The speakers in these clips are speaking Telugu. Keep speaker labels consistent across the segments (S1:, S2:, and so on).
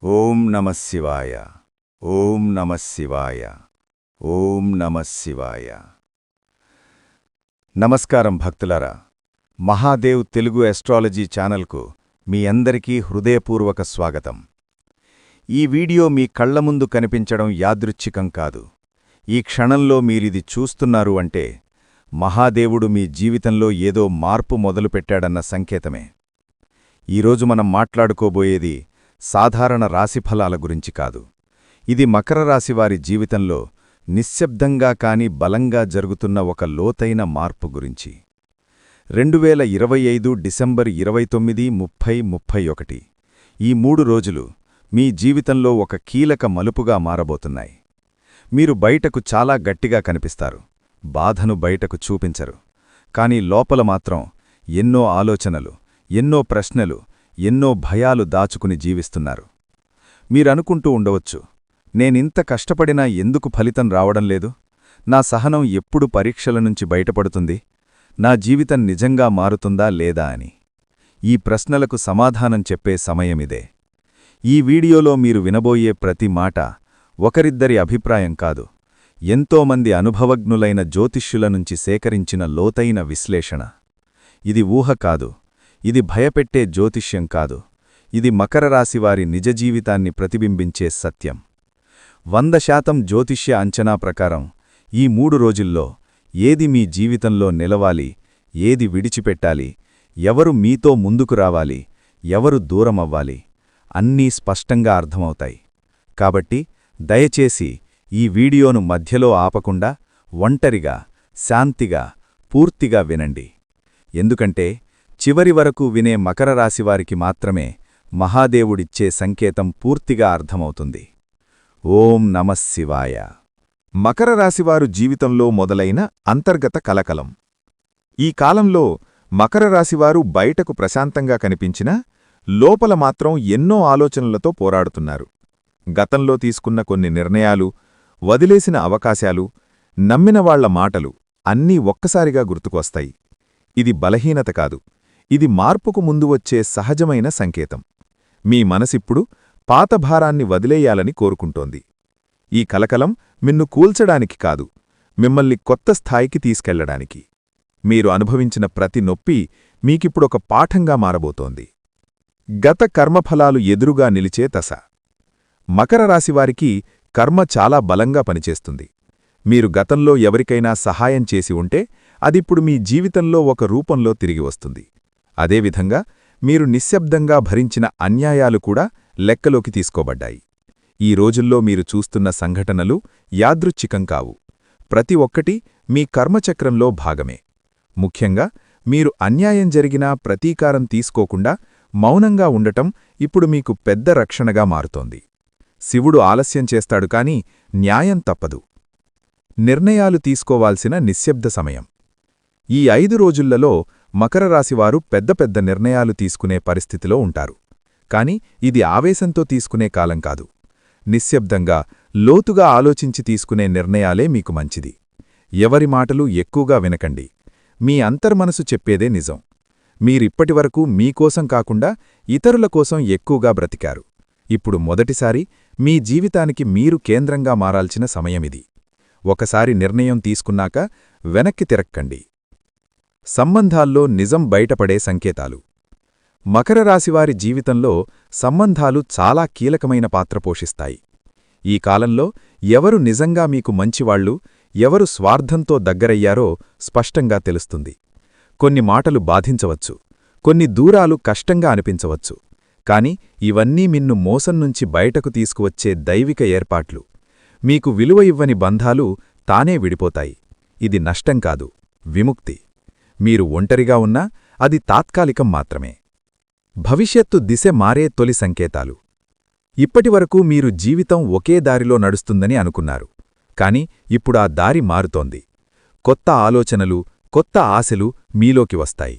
S1: ఓం నమః శివాయ. ఓం నమః శివాయ. ఓం నమః శివాయ. నమస్కారం భక్తులారా. మహాదేవ్ తెలుగు ఎస్ట్రాలజీ ఛానల్కు మీ అందరికీ హృదయపూర్వక స్వాగతం. ఈ వీడియో మీ కళ్ల ముందు కనిపించడం యాదృచ్ఛికం కాదు. ఈ క్షణంలో మీరిది చూస్తున్నారు అంటే మహాదేవుడు మీ జీవితంలో ఏదో మార్పు మొదలుపెట్టాడన్న సంకేతమే. ఈరోజు మనం మాట్లాడుకోబోయేది సాధారణ రాశిఫలాల గురించి కాదు. ఇది మకర రాశివారి జీవితంలో నిశ్శబ్దంగా కాని బలంగా జరుగుతున్న ఒక లోతైన మార్పు గురించి. 2025 డిసెంబర్ 29, 30, 31 ఈ 3 రోజులు మీ జీవితంలో ఒక కీలక మలుపుగా మారబోతున్నాయి. మీరు బయటకు చాలా గట్టిగా కనిపిస్తారు, బాధను బయటకు చూపించరు. కాని లోపల మాత్రం ఎన్నో ఆలోచనలు, ఎన్నో ప్రశ్నలు, ఎన్నో భయాలు దాచుకుని జీవిస్తున్నారు. మీరనుకుంటూ ఉండవచ్చు, నేనింత కష్టపడినా ఎందుకు ఫలితం రావడం లేదు? నా సహనం ఎప్పుడు పరీక్షల నుంచి బయటపడుతుంది? నా జీవితం నిజంగా మారుతుందా లేదా అని. ఈ ప్రశ్నలకు సమాధానం చెప్పే సమయమిదే. ఈ వీడియోలో మీరు వినబోయే ప్రతి మాట ఒకరిద్దరి అభిప్రాయం కాదు, ఎంతోమంది అనుభవజ్ఞులైన జ్యోతిష్యుల నుంచి సేకరించిన లోతైన విశ్లేషణ. ఇది ఊహ కాదు, ఇది భయపెట్టే జ్యోతిష్యం కాదు, ఇది మకర రాశివారి నిజ జీవితాన్ని ప్రతిబింబించే సత్యం. 100% జ్యోతిష్య అంచనా ప్రకారం ఈ 3 రోజుల్లో ఏది మీ జీవితంలో నిలవాలి, ఏది విడిచిపెట్టాలి, ఎవరు మీతో ముందుకు రావాలి, ఎవరు దూరమవ్వాలి, అన్నీ స్పష్టంగా అర్థమవుతాయి. కాబట్టి దయచేసి ఈ వీడియోను మధ్యలో ఆపకుండా ఒంటరిగా, శాంతిగా, పూర్తిగా వినండి. ఎందుకంటే చివరి వరకు వినే మకర రాశివారికి మాత్రమే మహాదేవుడిచ్చే సంకేతం పూర్తిగా అర్థమవుతుంది. ఓం నమః శివాయ. మకర రాశివారు జీవితంలో మొదలైన అంతర్గత కలకలం. ఈ కాలంలో మకర రాశివారు బయటకు ప్రశాంతంగా కనిపించినా లోపల మాత్రం ఎన్నో ఆలోచనలతో పోరాడుతున్నారు. గతంలో తీసుకున్న కొన్ని నిర్ణయాలు, వదిలేసిన అవకాశాలు, నమ్మినవాళ్ల మాటలు అన్నీ ఒక్కసారిగా గుర్తుకొస్తాయి. ఇది బలహీనత కాదు, ఇది మార్పుకు ముందు వచ్చే సహజమైన సంకేతం. మీ మనసిప్పుడు పాత భారాన్ని వదిలేయాలని కోరుకుంటోంది. ఈ కలకలం మిన్ను కూల్చడానికి కాదు, మిమ్మల్ని కొత్త స్థాయికి తీసుకెళ్లడానికి. మీరు అనుభవించిన ప్రతి నొప్పి మీకిప్పుడొక పాఠంగా మారబోతోంది. గత కర్మఫలాలు ఎదురుగా నిలిచే దశ. మకర రాశివారికి కర్మ చాలా బలంగా పనిచేస్తుంది. మీరు గతంలో ఎవరికైనా సహాయం చేసి ఉంటే అదిప్పుడు మీ జీవితంలో ఒక రూపంలో తిరిగి వస్తుంది. అదేవిధంగా మీరు నిశ్శబ్దంగా భరించిన అన్యాయాలు కూడా లెక్కలోకి తీసుకోబడ్డాయి. ఈ రోజుల్లో మీరు చూస్తున్న సంఘటనలు యాదృచ్ఛికం కావు, ప్రతి ఒక్కటి మీ కర్మచక్రంలో భాగమే. ముఖ్యంగా మీరు అన్యాయం జరిగినా ప్రతీకారం తీసుకోకుండా మౌనంగా ఉండటం ఇప్పుడు మీకు పెద్ద రక్షణగా మారుతోంది. శివుడు ఆలస్యం చేస్తాడు కాని న్యాయం తప్పదు. నిర్ణయాలు తీసుకోవాల్సిన నిశ్శబ్ద సమయం. ఈ 5 రోజులలో మకర రాశివారు పెద్ద పెద్ద నిర్ణయాలు తీసుకునే పరిస్థితిలో ఉంటారు. కాని ఇది ఆవేశంతో తీసుకునే కాలం కాదు. నిశ్శబ్దంగా, లోతుగా ఆలోచించి తీసుకునే నిర్ణయాలే మీకు మంచిది. ఎవరి మాటలు ఎక్కువగా వినకండి. మీ అంతర్మనసు చెప్పేదే నిజం. మీరిప్పటివరకు మీకోసం కాకుండా ఇతరుల కోసం ఎక్కువగా బ్రతికారు. ఇప్పుడు మొదటిసారి మీ జీవితానికి మీరు కేంద్రంగా మారాల్సిన సమయమిది. ఒకసారి నిర్ణయం తీసుకున్నాక వెనక్కి తిరక్కండి. సంబంధాల్లో నిజం బయటపడే సంకేతాలు. మకర రాశివారి జీవితంలో సంబంధాలు చాలా కీలకమైన పాత్ర పోషిస్తాయి. ఈ కాలంలో ఎవరు నిజంగా మీకు మంచివాళ్లు, ఎవరు స్వార్థంతో దగ్గరయ్యారో స్పష్టంగా తెలుస్తుంది. కొన్ని మాటలు బాధించవచ్చు, కొన్ని దూరాలు కష్టంగా అనిపించవచ్చు. కాని ఇవన్నీ మిన్ను మోసం నుంచి బయటకు తీసుకువచ్చే దైవిక ఏర్పాట్లు. మీకు విలువ ఇవ్వని బంధాలు తానే విడిపోతాయి. ఇది నష్టం కాదు, విముక్తి. మీరు ఒంటరిగా ఉన్నా అది తాత్కాలికం మాత్రమే. భవిష్యత్తు దిశ మారే తొలి సంకేతాలు. ఇప్పటివరకు మీరు జీవితం ఒకే దారిలో నడుస్తుందని అనుకున్నారు. కాని ఇప్పుడా దారి మారుతోంది. కొత్త ఆలోచనలు, కొత్త ఆశలు మీలోకి వస్తాయి.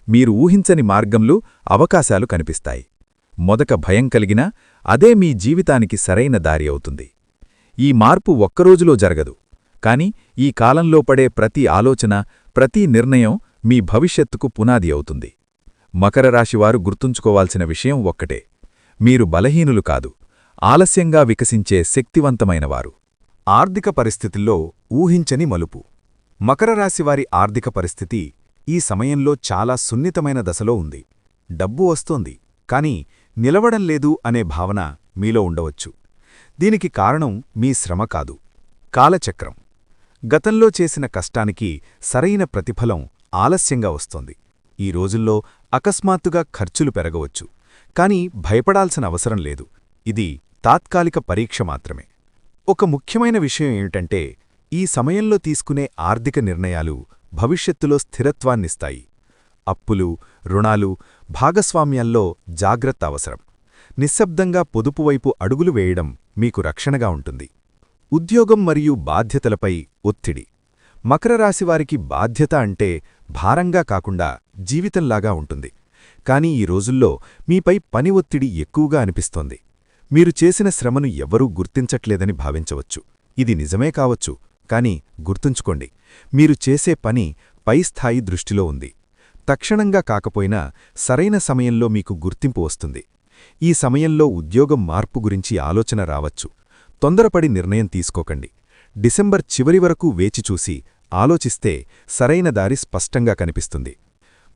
S1: మీరు ఊహించని మార్గంలో అవకాశాలు కనిపిస్తాయి. మొదట భయం కలిగినా అదే మీ జీవితానికి సరైన దారి అవుతుంది. ఈ మార్పు ఒక్కరోజులో జరగదు, కాని ఈ కాలంలో పడే ప్రతి ఆలోచన, ప్రతి నిర్ణయం మీ భవిష్యత్తుకు పునాది అవుతుంది. మకర రాశివారు గుర్తుంచుకోవాల్సిన విషయం ఒక్కటే, మీరు బలహీనులు కాదు, ఆలస్యంగా వికసించే శక్తివంతమైనవారు. ఆర్థిక పరిస్థితుల్లో ఊహించని మలుపు. మకర రాశివారి ఆర్థిక పరిస్థితి ఈ సమయంలో చాలా సున్నితమైన దశలో ఉంది. డబ్బు వస్తోంది, కాని నిలవడం లేదు అనే భావన మీలో ఉండవచ్చు. దీనికి కారణం మీ శ్రమ కాదు, కాలచక్రం. గతంలో చేసిన కష్టానికి సరైన ప్రతిఫలం ఆలస్యంగా వస్తోంది. ఈ రోజుల్లో అకస్మాత్తుగా ఖర్చులు పెరగవచ్చు, కాని భయపడాల్సిన అవసరం లేదు. ఇది తాత్కాలిక పరీక్ష మాత్రమే. ఒక ముఖ్యమైన విషయం ఏమిటంటే, ఈ సమయంలో తీసుకునే ఆర్థిక నిర్ణయాలు భవిష్యత్తులో స్థిరత్వాన్నిస్తాయి. అప్పులు, రుణాలు, భాగస్వామ్యాల్లో జాగ్రత్త అవసరం. నిశ్శబ్దంగా పొదుపువైపు అడుగులు వేయడం మీకు రక్షణగా ఉంటుంది. ఉద్యోగం మరియు బాధ్యతలపై ఒత్తిడి. మకర రాశివారికి బాధ్యత అంటే భారంగా కాకుండా జీవితంలాగా ఉంటుంది. కానీ ఈ రోజుల్లో మీపై పని ఒత్తిడి ఎక్కువగా అనిపిస్తోంది. మీరు చేసిన శ్రమను ఎవ్వరూ గుర్తించట్లేదని భావించవచ్చు. ఇది నిజమే కావచ్చు, కాని గుర్తుంచుకోండి, మీరు చేసే పని పై స్థాయి దృష్టిలో ఉంది. తక్షణంగా కాకపోయినా సరైన సమయంలో మీకు గుర్తింపు వస్తుంది. ఈ సమయంలో ఉద్యోగం మార్పు గురించి ఆలోచన రావచ్చు. తొందరపడి నిర్ణయం తీసుకోకండి. డిసెంబర్ చివరి వరకు వేచిచూసి ఆలోచిస్తే సరైన దారి స్పష్టంగా కనిపిస్తుంది.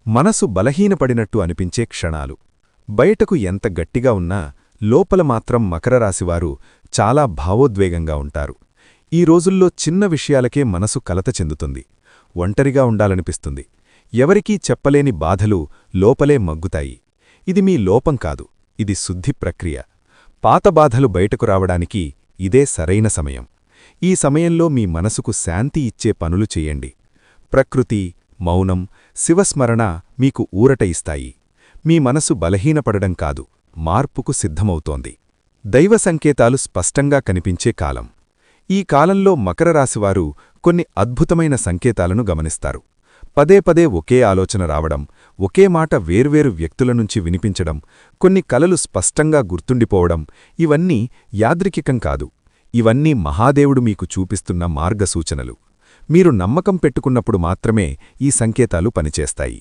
S1: మనసు బలహీనపడినట్టు అనిపించే క్షణాలు. బయటకు ఎంత గట్టిగా ఉన్నా లోపల మాత్రం మకర రాశివారు చాలా భావోద్వేగంగా ఉంటారు. ఈ రోజుల్లో చిన్న విషయాలకే మనసు కలత చెందుతుంది. ఒంటరిగా ఉండాలనిపిస్తుంది. ఎవరికీ చెప్పలేని బాధలు లోపలే మగ్గుతాయి. ఇది మీ లోపం కాదు, ఇది శుద్ధి ప్రక్రియ. పాత బాధలు బయటకు రావడానికి ఇదే సరైన సమయం. ఈ సమయంలో మీ మనసుకు శాంతి ఇచ్చే పనులు చెయ్యండి. ప్రకృతి, మౌనం, శివస్మరణ మీకు ఊరట ఇస్తాయి. మీ మనసు బలహీనపడడం కాదు, మార్పుకు సిద్ధమవుతోంది. దైవ సంకేతాలు స్పష్టంగా కనిపించే కాలం. ఈ కాలంలో మకర రాశివారు కొన్ని అద్భుతమైన సంకేతాలను గమనిస్తారు. పదే పదే ఒకే ఆలోచన రావడం, ఒకే మాట వేర్వేరు వ్యక్తుల నుంచి వినిపించడం, కొన్ని కలలు స్పష్టంగా గుర్తుండిపోవడం, ఇవన్నీ యాదృకికం కాదు. ఇవన్నీ మహాదేవుడు మీకు చూపిస్తున్న మార్గసూచనలు. మీరు నమ్మకం పెట్టుకున్నప్పుడు మాత్రమే ఈ సంకేతాలు పనిచేస్తాయి.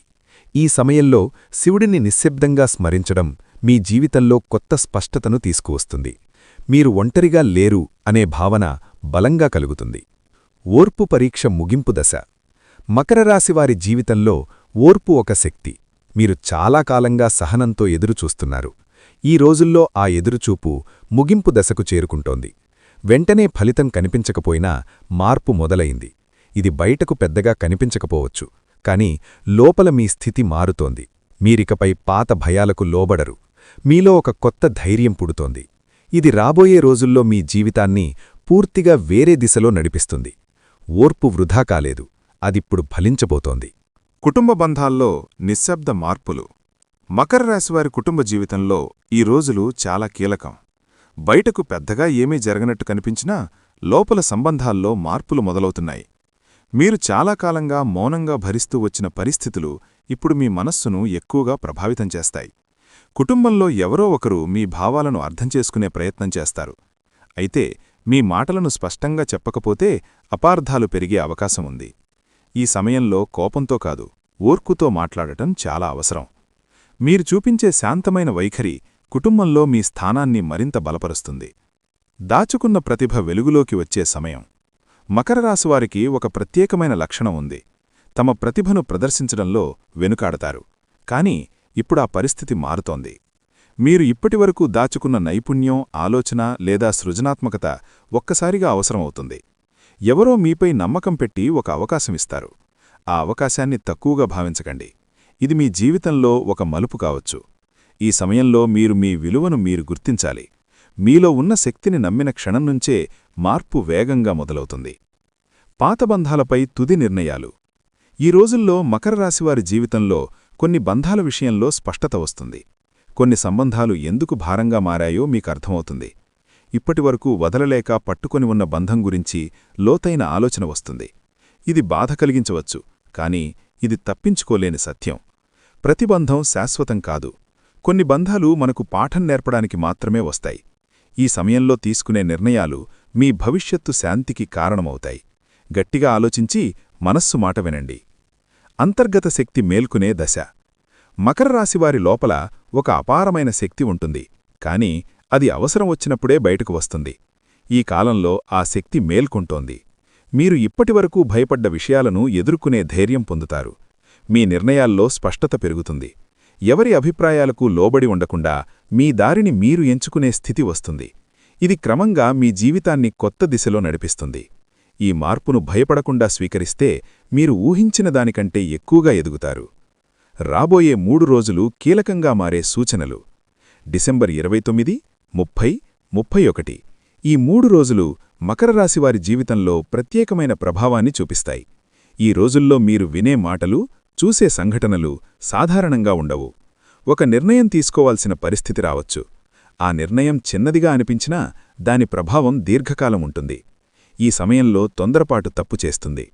S1: ఈ సమయంలో శివుడిని నిశ్శబ్దంగా స్మరించడం మీ జీవితంలో కొత్త స్పష్టతను తీసుకువస్తుంది. మీరు ఒంటరిగా లేరు అనే భావన బలంగా కలుగుతుంది. ఓర్పు పరీక్ష ముగింపు దశ. మకర రాశివారి జీవితంలో ఓర్పు ఒక శక్తి. మీరు చాలా కాలంగా సహనంతో ఎదురుచూస్తున్నారు. ఈ రోజుల్లో ఆ ఎదురుచూపు ముగింపు దశకు చేరుకుంటోంది. వెంటనే ఫలితం కనిపించకపోయినా మార్పు మొదలైంది. ఇది బయటకు పెద్దగా కనిపించకపోవచ్చు, కాని లోపల మీ స్థితి మారుతోంది. మీరికపై పాత భయాలకు లోబడరు. మీలో ఒక కొత్త ధైర్యం పుడుతోంది. ఇది రాబోయే రోజుల్లో మీ జీవితాన్ని పూర్తిగా వేరే దిశలో నడిపిస్తుంది. ఓర్పు వృధా కాలేదు, అదిప్పుడు ఫలించబోతోంది.
S2: కుటుంబ బంధాల్లో నిశ్శబ్ద మార్పులు. మకర రాశివారి కుటుంబ జీవితంలో ఈ రోజులు చాలా కీలకం. బయటకు పెద్దగా ఏమీ జరగనట్టు కనిపించినా లోపల సంబంధాల్లో మార్పులు మొదలవుతున్నాయి. మీరు చాలా కాలంగా మౌనంగా భరిస్తూ వచ్చిన పరిస్థితులు ఇప్పుడు మీ మనస్సును ఎక్కువగా ప్రభావితం చేస్తాయి. కుటుంబంలో ఎవరో ఒకరు మీ భావాలను అర్థం చేసుకునే ప్రయత్నం చేస్తారు. అయితే మీ మాటలను స్పష్టంగా చెప్పకపోతే అపార్థాలు పెరిగే అవకాశం ఉంది. ఈ సమయంలో కోపంతో కాదు, ఓర్పుతో మాట్లాడటం చాలా అవసరం. మీరు చూపించే శాంతమైన వైఖరి కుటుంబంలో మీ స్థానాన్ని మరింత బలపరుస్తుంది. దాచుకున్న ప్రతిభ వెలుగులోకి వచ్చే సమయం. మకర రాశివారికి ఒక ప్రత్యేకమైన లక్షణం ఉంది. తమ ప్రతిభను ప్రదర్శించడంలో వెనుకాడతారు. కాని ఇప్పుడా పరిస్థితి మారుతోంది. మీరు ఇప్పటివరకు దాచుకున్న నైపుణ్యం, ఆలోచన లేదా సృజనాత్మకత ఒక్కసారిగా అవసరమవుతుంది. ఎవరో మీపై నమ్మకం పెట్టి ఒక అవకాశమిస్తారు. ఆ అవకాశాన్ని తక్కువగా భావించకండి. ఇది మీ జీవితంలో ఒక మలుపు కావచ్చు. ఈ సమయంలో మీరు మీ విలువను మీరు గుర్తించాలి. మీలో ఉన్న శక్తిని నమ్మిన క్షణం నుంచే మార్పు వేగంగా మొదలవుతుంది. పాత బంధాలపై తుది నిర్ణయాలు. ఈ రోజుల్లో మకర రాశివారి జీవితంలో కొన్ని బంధాల విషయంలో స్పష్టత వస్తుంది. కొన్ని సంబంధాలు ఎందుకు భారంగా మారాయో మీకర్థమవుతుంది. ఇప్పటివరకు వదలలేక పట్టుకొని ఉన్న బంధం గురించి లోతైన ఆలోచన వస్తుంది. ఇది బాధ కలిగించవచ్చు, కాని ఇది తప్పించుకోలేని సత్యం. ప్రతి బంధం శాశ్వతం కాదు. కొన్ని బంధాలు మనకు పాఠం నేర్పడానికి మాత్రమే వస్తాయి. ఈ సమయంలో తీసుకునే నిర్ణయాలు మీ భవిష్యత్తు శాంతికి కారణమవుతాయి. గట్టిగా ఆలోచించి మనస్సు మాట వినండి. అంతర్గత శక్తి మేల్కునే దశ. మకర రాశివారి లోపల ఒక అపారమైన శక్తి ఉంటుంది. కాని అది అవసరం వచ్చినప్పుడే బయటకు వస్తుంది. ఈ కాలంలో ఆ శక్తి మేల్కొంటోంది. మీరు ఇప్పటివరకు భయపడ్డ విషయాలను ఎదుర్కొనే ధైర్యం పొందుతారు. మీ నిర్ణయాల్లో స్పష్టత పెరుగుతుంది. ఎవరి అభిప్రాయాలకు లోబడి ఉండకుండా మీ దారిని మీరు ఎంచుకునే స్థితి వస్తుంది. ఇది క్రమంగా మీ జీవితాన్ని కొత్త దిశలో నడిపిస్తుంది. ఈ మార్పును భయపడకుండా స్వీకరిస్తే మీరు ఊహించిన దానికంటే ఎక్కువగా ఎదుగుతారు. రాబోయే 3 రోజులు కీలకంగా మారే సూచనలు. డిసెంబర్ 29, 30, 31 ఈ 3 రోజులు మకర రాశివారి జీవితంలో ప్రత్యేకమైన ప్రభావాన్ని చూపిస్తాయి. ఈ రోజుల్లో మీరు వినే మాటలు, చూసే సంఘటనలు సాధారణంగా ఉండవు. ఒక నిర్ణయం తీసుకోవాల్సిన పరిస్థితి రావచ్చు. ఆ నిర్ణయం చిన్నదిగా అనిపించినా దాని ప్రభావం దీర్ఘకాలం ఉంటుంది. ఈ సమయంలో తొందరపాటు తప్పు చేస్తుంది.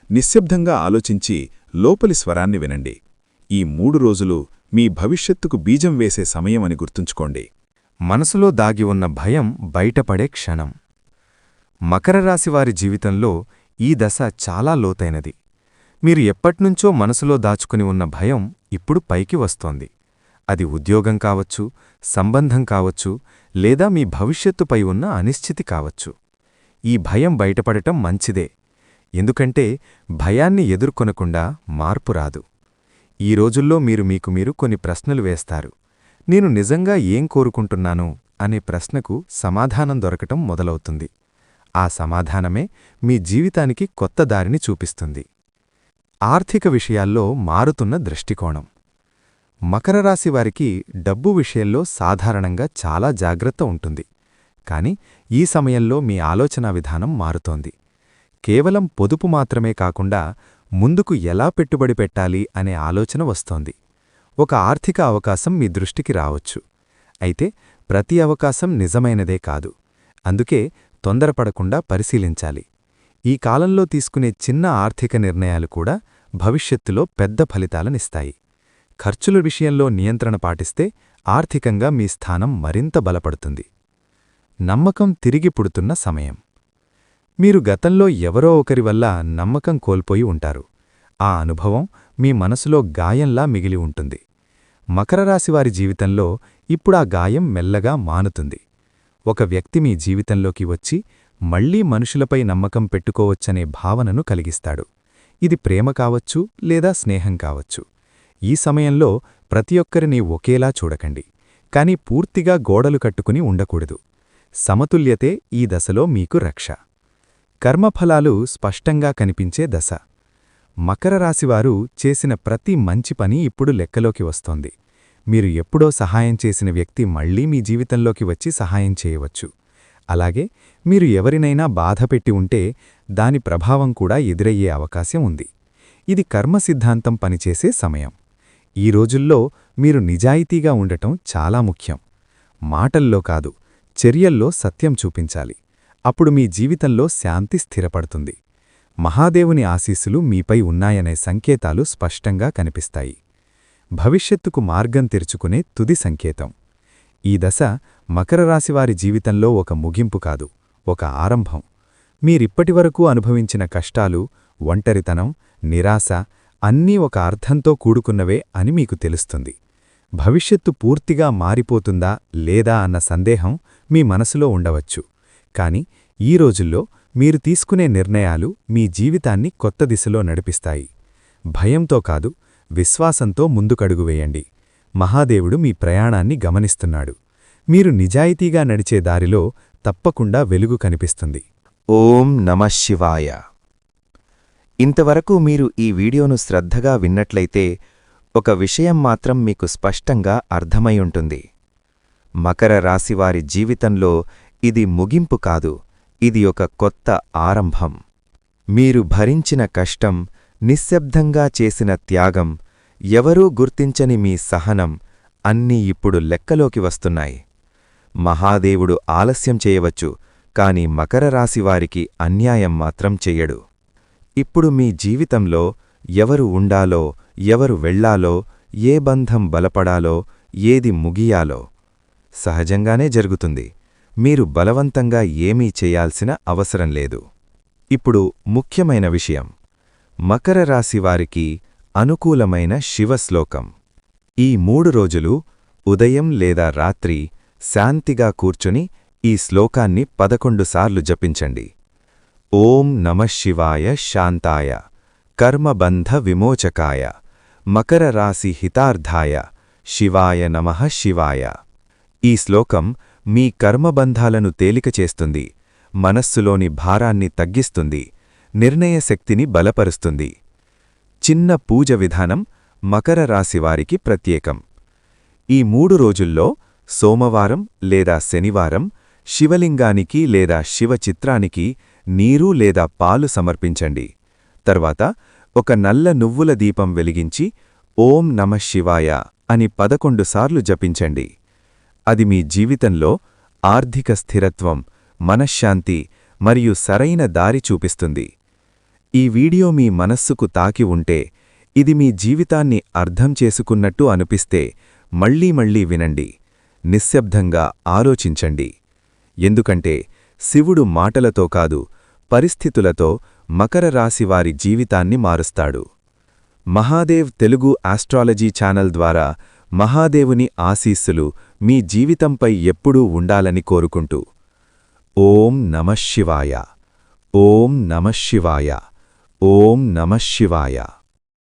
S2: నిశ్శబ్దంగా ఆలోచించి లోపలి స్వరాన్ని వినండి. ఈ 3 రోజులు మీ భవిష్యత్తుకు బీజం వేసే సమయం అని గుర్తుంచుకోండి.
S3: మనసులో దాగి ఉన్న భయం బయటపడే క్షణం. మకర రాశివారి జీవితంలో ఈ దశ చాలా లోతైనది. మీరు ఎప్పట్నుంచో మనసులో దాచుకుని ఉన్న భయం ఇప్పుడు పైకి వస్తోంది. అది ఉద్యోగం కావచ్చు, సంబంధం కావచ్చు, లేదా మీ భవిష్యత్తుపై ఉన్న అనిశ్చితి కావచ్చు. ఈ భయం బయటపడటం మంచిదే. ఎందుకంటే భయాన్ని ఎదుర్కొనకుండా మార్పు రాదు. ఈ రోజుల్లో మీరు కొన్ని ప్రశ్నలు వేస్తారు. నేను నిజంగా ఏం కోరుకుంటున్నాను అనే ప్రశ్నకు సమాధానం దొరకటం మొదలవుతుంది. ఆ సమాధానమే మీ జీవితానికి కొత్త దారిని చూపిస్తుంది. ఆర్థిక విషయాల్లో మారుతున్న దృష్టికోణం. మకర రాశి వారికి డబ్బు విషయంలో సాధారణంగా చాలా జాగ్రత్త ఉంటుంది. కాని ఈ సమయంలో మీ ఆలోచనా విధానం మారుతోంది. కేవలం పొదుపు మాత్రమే కాకుండా ముందుకు ఎలా పెట్టుబడి పెట్టాలి అనే ఆలోచన వస్తోంది. ఒక ఆర్థిక అవకాశం మీ దృష్టికి రావచ్చు. అయితే ప్రతి అవకాశం నిజమైనదే కాదు. అందుకే తొందరపడకుండా పరిశీలించాలి. ఈ కాలంలో తీసుకునే చిన్న ఆర్థిక నిర్ణయాలు కూడా భవిష్యత్తులో పెద్ద ఫలితాలనిస్తాయి. ఖర్చుల విషయంలో నియంత్రణ పాటిస్తే ఆర్థికంగా మీ స్థానం మరింత బలపడుతుంది. నమ్మకం తిరిగి పుడుతున్న సమయం. మీరు గతంలో ఎవరో ఒకరి వల్ల నమ్మకం కోల్పోయి ఉంటారు. ఆ అనుభవం మీ మనసులో గాయంలా మిగిలి ఉంటుంది. మకర రాశివారి జీవితంలో ఇప్పుడా గాయం మెల్లగా మానుతుంది. ఒక వ్యక్తి మీ జీవితంలోకి వచ్చి మళ్లీ మనుషులపై నమ్మకం పెట్టుకోవచ్చనే భావనను కలిగిస్తాడు. ఇది ప్రేమ కావచ్చు లేదా స్నేహం కావచ్చు. ఈ సమయంలో ప్రతి ఒక్కరినీ ఒకేలా చూడకండి. కాని పూర్తిగా గోడలు కట్టుకుని ఉండకూడదు. సమతుల్యతే ఈ దశలో మీకు రక్ష. కర్మఫలాలు స్పష్టంగా కనిపించే దశ. మకర రాశివారు చేసిన ప్రతి మంచి పని ఇప్పుడు లెక్కలోకి వస్తోంది. మీరు ఎప్పుడో సహాయం చేసిన వ్యక్తి మళ్లీ మీ జీవితంలోకి వచ్చి సహాయం చేయవచ్చు. అలాగే మీరు ఎవరినైనా బాధపెట్టి ఉంటే దాని ప్రభావం కూడా ఎదురయ్యే అవకాశం ఉంది. ఇది కర్మ సిద్ధాంతం పనిచేసే సమయం. ఈ రోజుల్లో మీరు నిజాయితీగా ఉండటం చాలా ముఖ్యం. మాటల్లో కాదు, చర్యల్లో సత్యం చూపించాలి. అప్పుడు మీ జీవితంలో శాంతి స్థిరపడుతుంది. మహాదేవుని ఆశీస్సులు మీపై ఉన్నాయనే సంకేతాలు స్పష్టంగా కనిపిస్తాయి. భవిష్యత్తుకు మార్గం తెరుచుకునే తుది సంకేతం. ఈ దశ మకర రాశివారి జీవితంలో ఒక ముగింపు కాదు, ఒక ఆరంభం. మీరిప్పటివరకు అనుభవించిన కష్టాలు, ఒంటరితనం, నిరాశ అన్నీ ఒక అర్థంతో కూడుకున్నవే అని మీకు తెలుస్తుంది. భవిష్యత్తు పూర్తిగా మారిపోతుందా లేదా అన్న సందేహం మీ మనసులో ఉండవచ్చు. కాని ఈ రోజుల్లో మీరు తీసుకునే నిర్ణయాలు మీ జీవితాన్ని కొత్త దిశలో నడిపిస్తాయి. భయంతో కాదు, విశ్వాసంతో ముందుకడుగు వేయండి. మహాదేవుడు మీ ప్రయాణాన్ని గమనిస్తున్నాడు. మీరు నిజాయితీగా నడిచే దారిలో తప్పకుండా వెలుగు కనిపిస్తుంది.
S4: ఓం నమః శివాయ. ఇంతవరకు మీరు ఈ వీడియోను శ్రద్ధగా విన్నట్లయితే ఒక విషయం మాత్రం మీకు స్పష్టంగా అర్థమై ఉంటుంది. మకర రాశివారి జీవితంలో ఇది ముగింపు కాదు, ఇది ఒక కొత్త ఆరంభం. మీరు భరించిన కష్టం, నిశ్శబ్దంగా చేసిన త్యాగం, ఎవరూ గుర్తించని మీ సహనం అన్నీ ఇప్పుడు లెక్కలోకి వస్తున్నాయి. మహాదేవుడు ఆలస్యం చేయవచ్చు, కాని మకర రాశివారికి అన్యాయం మాత్రం చెయ్యడు. ఇప్పుడు మీ జీవితంలో ఎవరు ఉండాలో, ఎవరు వెళ్లాలో, ఏ బంధం బలపడాలో, ఏది ముగియాలో సహజంగానే జరుగుతుంది. మీరు బలవంతంగా ఏమీ చేయాల్సిన అవసరం లేదు. ఇప్పుడు ముఖ్యమైన విషయం, మకర రాశివారికి అనుకూలమైన శివశ్లోకం. ఈ 3 రోజులు ఉదయం లేదా రాత్రి
S3: శాంతిగా కూర్చుని ఈ శ్లోకాన్ని 11 సార్లు జపించండి. ఓం నమః శివాయ శాంతాయ కర్మబంధ విమోచకాయ మకర రాశి హితార్థాయ శివాయ నమః శివాయ. ఈ శ్లోకం మీ కర్మబంధాలను తేలిక చేస్తుంది, మనస్సులోని భారాన్ని తగ్గిస్తుంది, నిర్ణయశక్తిని బలపరుస్తుంది. చిన్న పూజ విధానం మకర రాశివారికి ప్రత్యేకం. ఈ 3 రోజుల్లో సోమవారం లేదా శనివారం శివలింగానికి లేదా శివచిత్రానికి నీరు లేదా పాలు సమర్పించండి. తర్వాత ఒక నల్ల నువ్వుల దీపం వెలిగించి ఓం నమః శివాయ అని 11 సార్లు జపించండి. అది మీ జీవితంలో ఆర్థిక స్థిరత్వం, మనశ్శాంతి మరియు సరైన దారి చూపిస్తుంది. ఈ వీడియో మీ మనస్సుకు తాకి ఉంటే, ఇది మీ జీవితాన్ని అర్థం చేసుకున్నట్టు అనిపిస్తే మళ్లీ మళ్లీ వినండి, నిశ్శబ్దంగా ఆలోచించండి. ఎందుకంటే శివుడు మాటలతో కాదు, పరిస్థితులతో మకర రాశివారి జీవితాన్ని మారుస్తాడు. మహాదేవ్ తెలుగు ఆస్ట్రాలజీ ఛానల్ ద్వారా మహాదేవుని ఆశీస్సులు మీ జీవితంపై ఎప్పుడూ ఉండాలని కోరుకుంటూ ఓం నమః శివాయ, ఓం నమః శివాయ, ఓం నమః శివాయ.